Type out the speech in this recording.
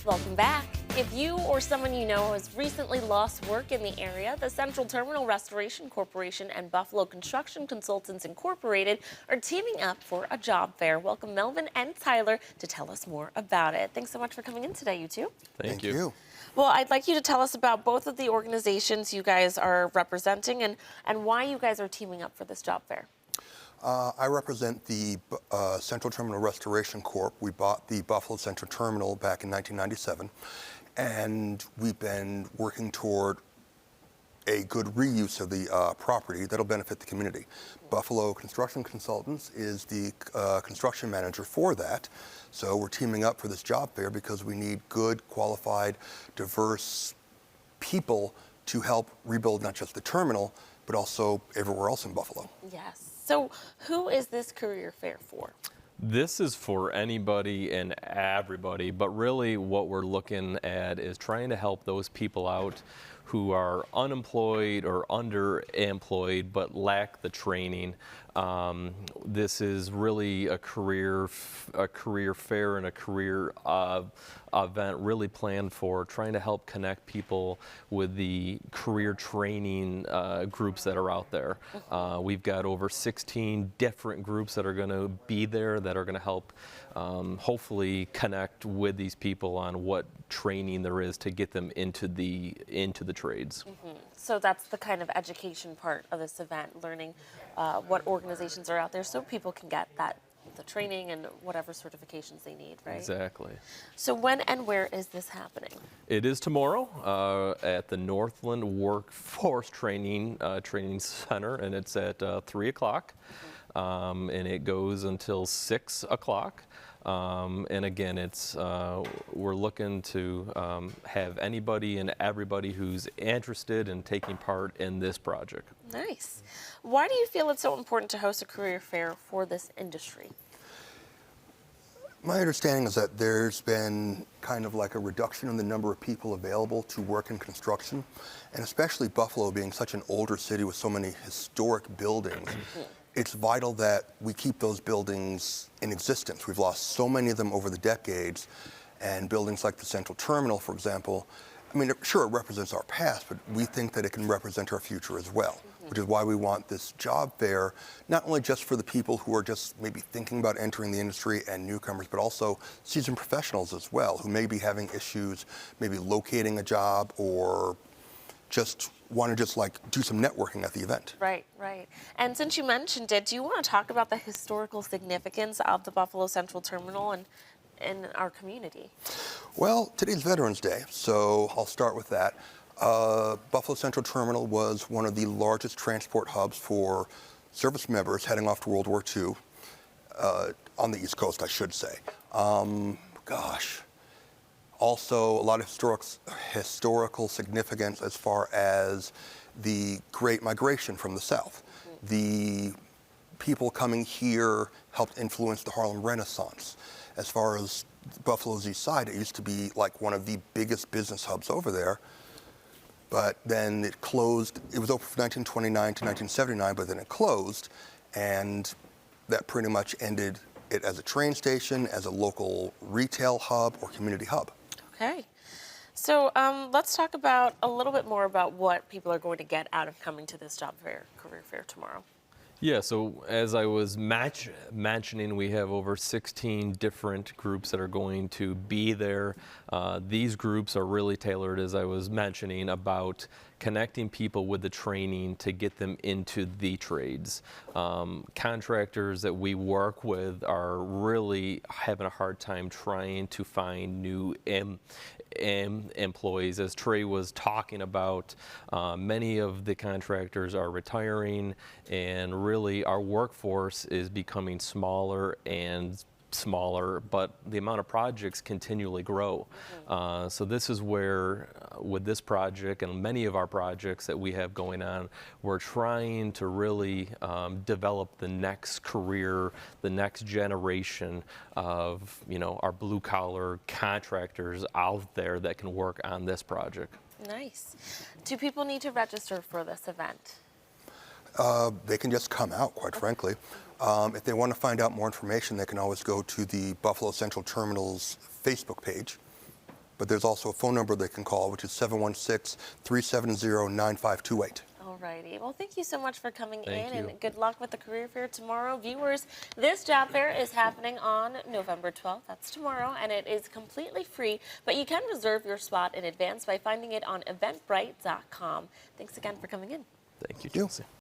Welcome back. If you or someone you know has recently lost work in the area, the Central Terminal Restoration Corporation and Buffalo Construction Consultants Incorporated are teaming up for a job fair. Welcome Melvin and Tyler to tell us more about it. Thanks so much for coming in today, you two. Thank you. Well, I'd like you to tell us about both of the organizations you guys are representing and why you guys are teaming up for this job fair. I represent the Central Terminal Restoration Corp. We bought the Buffalo Central Terminal back in 1997, and we've been working toward a good reuse of the property that'll benefit the community. Buffalo Construction Consultants is the construction manager for that, so we're teaming up for this job fair because we need good, qualified, diverse people to help rebuild not just the terminal, but also everywhere else in Buffalo. Yes. So who is this career fair for? This is for anybody and everybody, but really what we're looking at is trying to help those people out who are unemployed or underemployed but lack the training. This is really a career fair and a career event really planned for trying to help connect people with the career training groups that are out there. We've got over 16 different groups that are going to be there that are going to help hopefully connect with these people on what training there is to get them into the trades. So that's the kind of education part of this event, learning what organizations are out there so people can get the training and whatever certifications they need, right? Exactly. So when and where is this happening? It is tomorrow at the Northland Workforce Training Center, and it's at 3 o'clock, and it goes until 6 o'clock. And again, we're looking to have anybody and everybody who's interested in taking part in this project. Nice. Why do you feel it's so important to host a career fair for this industry? My understanding is that there's been kind of like a reduction in the number of people available to work in construction, and especially Buffalo being such an older city with so many historic buildings. It's vital that we keep those buildings in existence. We've lost so many of them over the decades, and buildings like the Central Terminal, for example, I mean, sure, it represents our past, but we think that it can represent our future as well, which is why we want this job fair, not only just for the people who are just maybe thinking about entering the industry and newcomers, but also seasoned professionals as well, who may be having issues, maybe locating a job or just want to like do some networking at the event. Right. And since you mentioned it, do you want to talk about the historical significance of the Buffalo Central Terminal and in our community? Well, today's Veterans Day, so I'll start with that. Buffalo Central Terminal was one of the largest transport hubs for service members heading off to World War II, on the East Coast, I should say. Also, a lot of historical significance as far as the Great Migration from the South. The people coming here helped influence the Harlem Renaissance. As far as Buffalo's East Side, it used to be like one of the biggest business hubs over there. But then it closed. It was open from 1929 to 1979, but then it closed, and that pretty much ended it as a train station, as a local retail hub or community hub. Okay. So let's talk about a little bit more about what people are going to get out of coming to this job fair, career fair tomorrow. Yeah, so as I was mentioning, we have over 16 different groups that are going to be there. These groups are really tailored, as I was mentioning, about connecting people with the training to get them into the trades. Contractors that we work with are really having a hard time trying to find new employees. As Trey was talking about, many of the contractors are retiring, and really our workforce is becoming smaller and smaller, but the amount of projects continually grow. So this is where, with this project and many of our projects that we have going on, we're trying to really develop the next career, the next generation of, our blue collar contractors out there that can work on this project. Nice. Do people need to register for this event? They can just come out, quite frankly. If they want to find out more information, they can always go to the Buffalo Central Terminal's Facebook page, but there's also a phone number they can call, which is 716-370-9528. Alrighty. Well, thank you so much for coming Thank in, you. and good luck with the career fair tomorrow. Viewers, this job fair is happening on November 12th. That's tomorrow, and it is completely free, but you can reserve your spot in advance by finding it on eventbrite.com. Thanks again for coming in. Thank you, You. Chelsea.